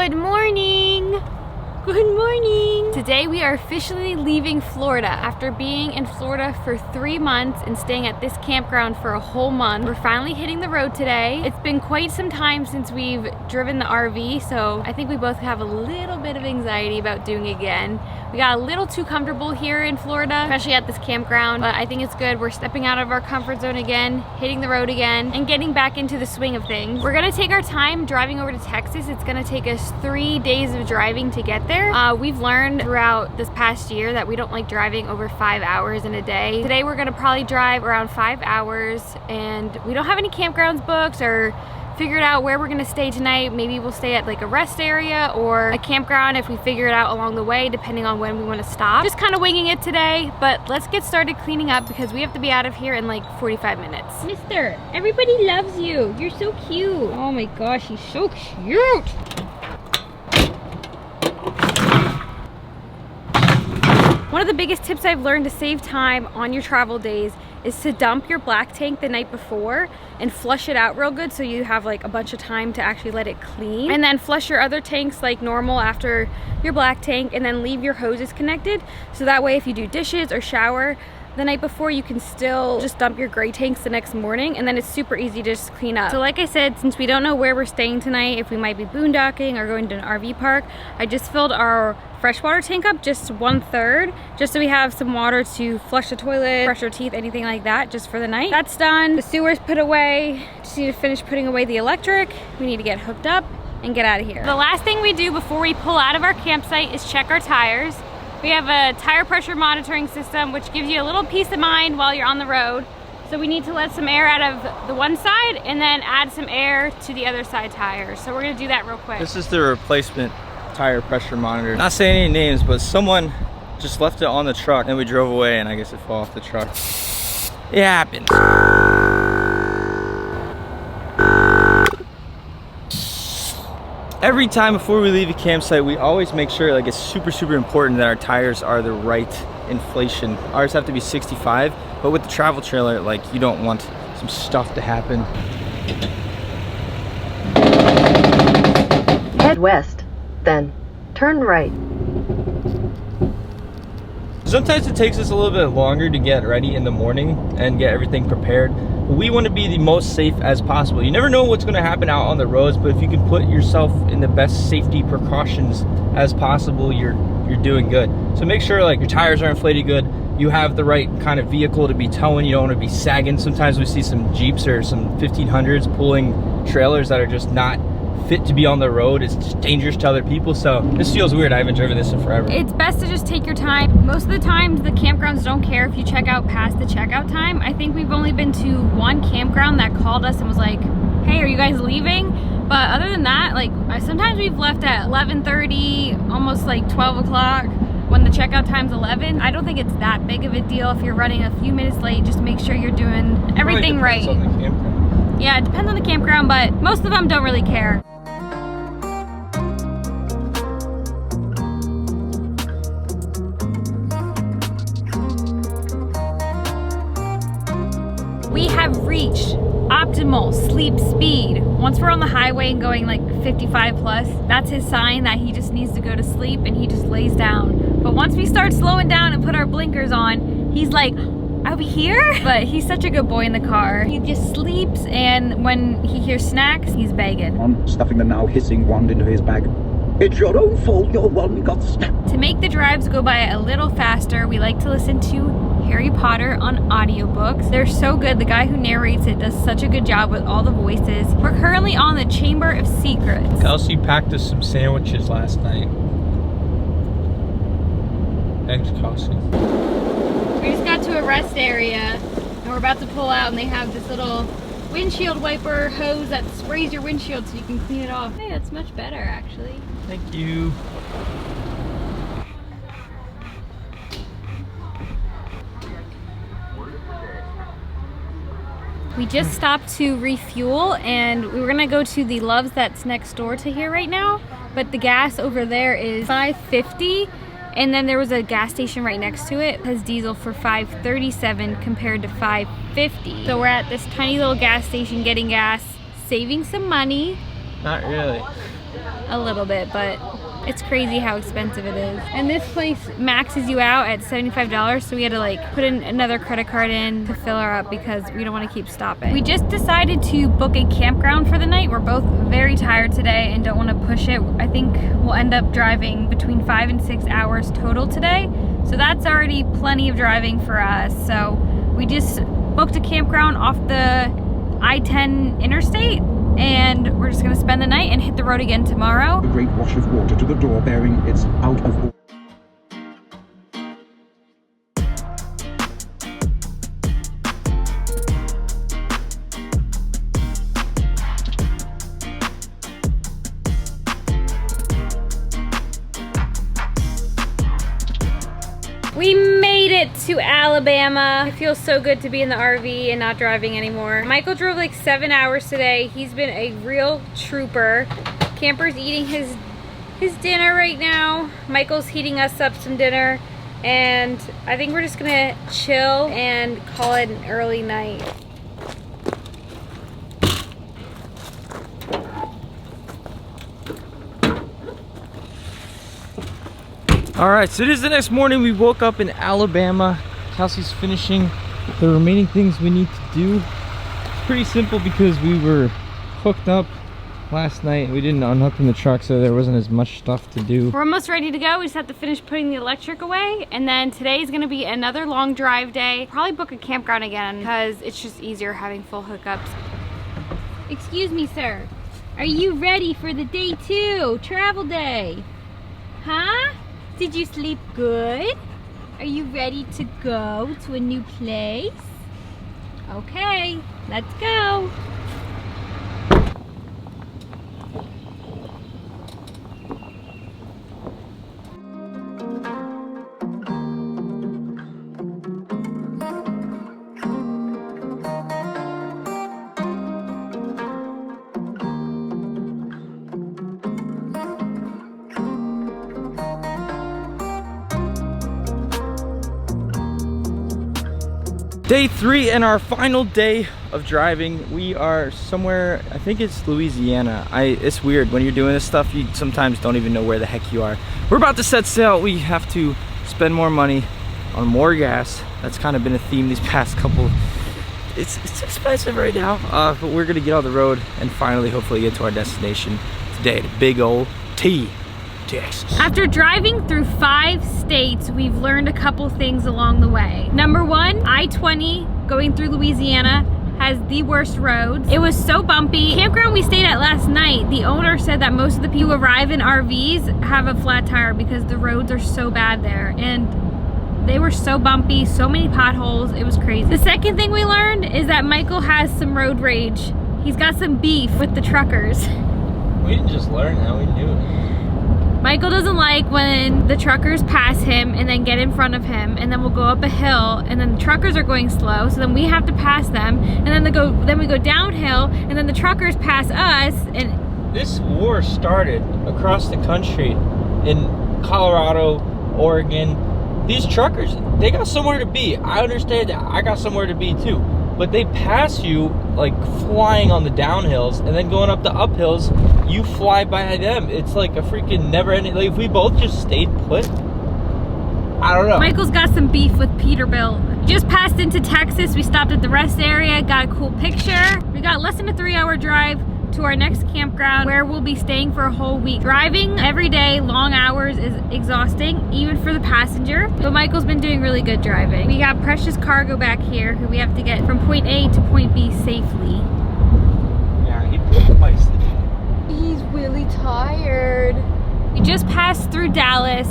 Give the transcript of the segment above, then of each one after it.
Good morning! Good morning! Today we are officially leaving Florida. After being in Florida for 3 months and staying at this campground for a whole month, we're finally hitting the road today. It's been quite some time since we've driven the RV, so I think we both have a little bit of anxiety about doing it again. We got a little too comfortable here in Florida, especially at this campground, but I think it's good. We're stepping out of our comfort zone again, hitting the road again, and getting back into the swing of things. We're gonna take our time driving over to Texas. It's gonna take us 3 days of driving to get there. We've learned throughout this past year that we don't like driving over 5 hours in a day. Today we're gonna probably drive around 5 hours, and we don't have any campgrounds booked or figured out where we're gonna stay tonight. Maybe we'll stay at like a rest area or a campground if we figure it out along the way, depending on when we want to stop. Just kind of winging it today, but let's get started cleaning up because we have to be out of here in like 45 minutes. Mister, everybody loves you. You're so cute. Oh my gosh, he's so cute. One of the biggest tips I've learned to save time on your travel days is to dump your black tank the night before and flush it out real good so you have like a bunch of time to actually let it clean. And then flush your other tanks like normal after your black tank, and then leave your hoses connected. So that way if you do dishes or shower the night before, you can still just dump your gray tanks the next morning, and then it's super easy to just clean up. So like I said, since we don't know where we're staying tonight, if we might be boondocking or going to an RV park, I just filled our freshwater tank up just 1/3, just so we have some water to flush the toilet, brush our teeth, anything like that, just for the night. That's done. The sewer's put away. Just need to finish putting away the electric. We need to get hooked up and get out of here. The last thing we do before we pull out of our campsite is check our tires. We have a tire pressure monitoring system, which gives you a little peace of mind while you're on the road. So we need to let some air out of the one side and then add some air to the other side tires. So we're gonna do that real quick. This is the replacement tire pressure monitor. Not saying any names, but someone just left it on the truck and we drove away and I guess it fell off the truck. It happens. Every time before we leave a campsite, we always make sure, like, it's super important that our tires are the right inflation. Ours have to be 65, but with the travel trailer, like, you don't want some stuff to happen. Head west, then turn right. Sometimes it takes us a little bit longer to get ready in the morning and get everything prepared. We want to be the most safe as possible. You never know what's going to happen out on the roads, but if you can put yourself in the best safety precautions as possible, you're doing good. So make sure like your tires are inflated good, you have the right kind of vehicle to be towing, you don't want to be sagging. Sometimes we see some Jeeps or some 1500s pulling trailers that are just not fit to be on the road. It's just dangerous to other people, so this feels weird. I haven't driven this in forever. It's best to just take your time. Most of the times the campgrounds don't care if you check out past the checkout time. I think we've only been to one campground that called us and was like, hey, are you guys leaving? But other than that, like, sometimes we've left at 11:30, almost like 12 o'clock when the checkout time's 11. I don't think it's that big of a deal if you're running a few minutes late. Just make sure you're doing everything right. On the campground. Yeah, it depends on the campground, but most of them don't really care. We have reached optimal sleep speed. Once we're on the highway and going like 55 plus, that's his sign that he just needs to go to sleep, and he just lays down. But once we start slowing down and put our blinkers on, he's like, are we here? But he's such a good boy in the car. He just sleeps, and when he hears snacks, he's begging. I'm stuffing the now hissing wand into his bag. It's your own fault your wand got stuck. To make the drives go by a little faster, we like to listen to Harry Potter on audiobooks. They're so good. The guy who narrates it does such a good job with all the voices. We're currently on the Chamber of Secrets. Kelsie packed us some sandwiches last night. Thanks, Kelsie. We just got to a rest area and we're about to pull out, and they have this little windshield wiper hose that sprays your windshield so you can clean it off. Hey, that's much better actually. Thank you. We just stopped to refuel, and we were gonna go to the Love's that's next door to here right now, but the gas over there is $5.50, and then there was a gas station right next to it. It has diesel for $5.37 compared to $5.50. So we're at this tiny little gas station getting gas, saving some money. Not really. a little bit, but it's crazy how expensive it is. And this place maxes you out at $75, so we had to like put in another credit card in to fill her up because we don't want to keep stopping. We just decided to book a campground for the night. We're both very tired today and don't want to push it. I think we'll end up driving between 5 and 6 hours total today. So that's already plenty of driving for us. So we just booked a campground off the I-10 interstate, and we're just gonna spend the night and hit the road again tomorrow. A great wash of water to the door bearing its out of... We made it to Alabama. It feels so good to be in the RV and not driving anymore. Michael drove like 7 hours today. He's been a real trooper. Camper's eating his dinner right now. Michael's heating us up some dinner. And I think we're just gonna chill and call it an early night. All right, so it is the next morning. We woke up in Alabama. Kelsey's finishing the remaining things we need to do. It's pretty simple because we were hooked up last night. We didn't unhook in the truck, so there wasn't as much stuff to do. We're almost ready to go. We just have to finish putting the electric away, and then today is gonna be another long drive day. Probably book a campground again because it's just easier having full hookups. Excuse me, sir. Are you ready for the day 2, travel day? Huh? Did you sleep good? Are you ready to go to a new place? Okay, let's go. Day 3 and our final day of driving. We are somewhere, I think it's Louisiana. It's weird when you're doing this stuff, you sometimes don't even know where the heck you are. We're about to set sail. We have to spend more money on more gas. That's kind of been a theme these past couple. It's expensive right now, but we're gonna get on the road and finally hopefully get to our destination today, the big old T. Texas. After driving through 5 states, we've learned a couple things along the way. Number 1, I-20 going through Louisiana has the worst roads. It was so bumpy. Campground we stayed at last night, the owner said that most of the people who arrive in RVs have a flat tire because the roads are so bad there. And they were so bumpy, so many potholes, it was crazy. The second thing we learned is that Michael has some road rage. He's got some beef with the truckers. We didn't just learn that, we knew it. Michael doesn't like when the truckers pass him and then get in front of him, and then we'll go up a hill and then the truckers are going slow, so then we have to pass them, and then we go downhill and then the truckers pass us. And this war started across the country in Colorado, Oregon. These truckers, they got somewhere to be. I understand that. I got somewhere to be too. But they pass you like flying on the downhills, and then going up the uphills, you fly by them. It's like a freaking never ending. Like if we both just stayed put, I don't know. Michael's got some beef with Peterbilt. Just passed into Texas. We stopped at the rest area, got a cool picture. We got less than a 3-hour drive to our next campground where we'll be staying for a whole week. Driving every day, long hours, is exhausting, even for the passenger. But Michael's been doing really good driving. We got precious cargo back here who we have to get from point A to point B safely. Yeah, he feisty. He's really tired. We just passed through Dallas.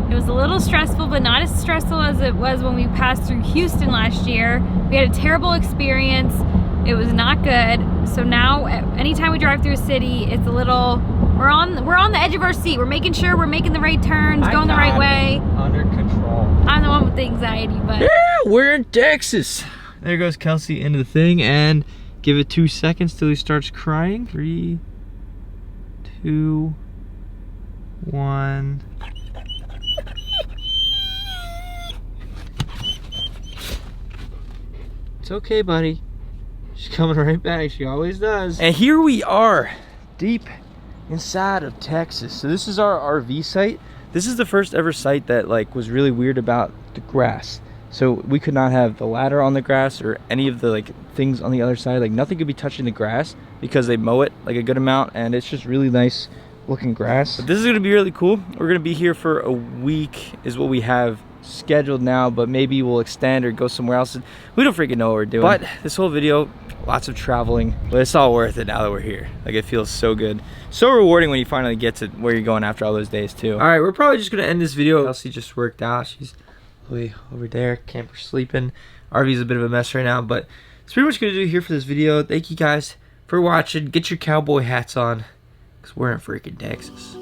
It was a little stressful, but not as stressful as it was when we passed through Houston last year. We had a terrible experience. It was not good. So now anytime we drive through a city, it's a little, we're on the edge of our seat. We're making sure we're making the right turns, going the right way. Under control. I'm the one with the anxiety, but. Yeah, we're in Texas. There goes Kelsie into the thing, and give it 2 seconds till he starts crying. 3, 2, 1. It's okay, buddy. She's coming right back. She always does. And here we are, deep inside of Texas. So this is our RV site. This is the first ever site that like was really weird about the grass. So we could not have the ladder on the grass or any of the like things on the other side. Like nothing could be touching the grass because they mow it like a good amount, and it's just really nice looking grass. But this is gonna be really cool. We're gonna be here for a week is what we have scheduled now, but maybe we'll extend or go somewhere else. We don't freaking know what we're doing. But this whole video, lots of traveling, but it's all worth it now that we're here. Like it feels so good, so rewarding when you finally get to where you're going after all those days too. All right, we're probably just gonna end this video. Kelsie just worked out. She's way over there. Camper's sleeping. RV's a bit of a mess right now, but it's pretty much gonna do here for this video. Thank you guys for watching. Get your cowboy hats on, because we're in freaking Texas.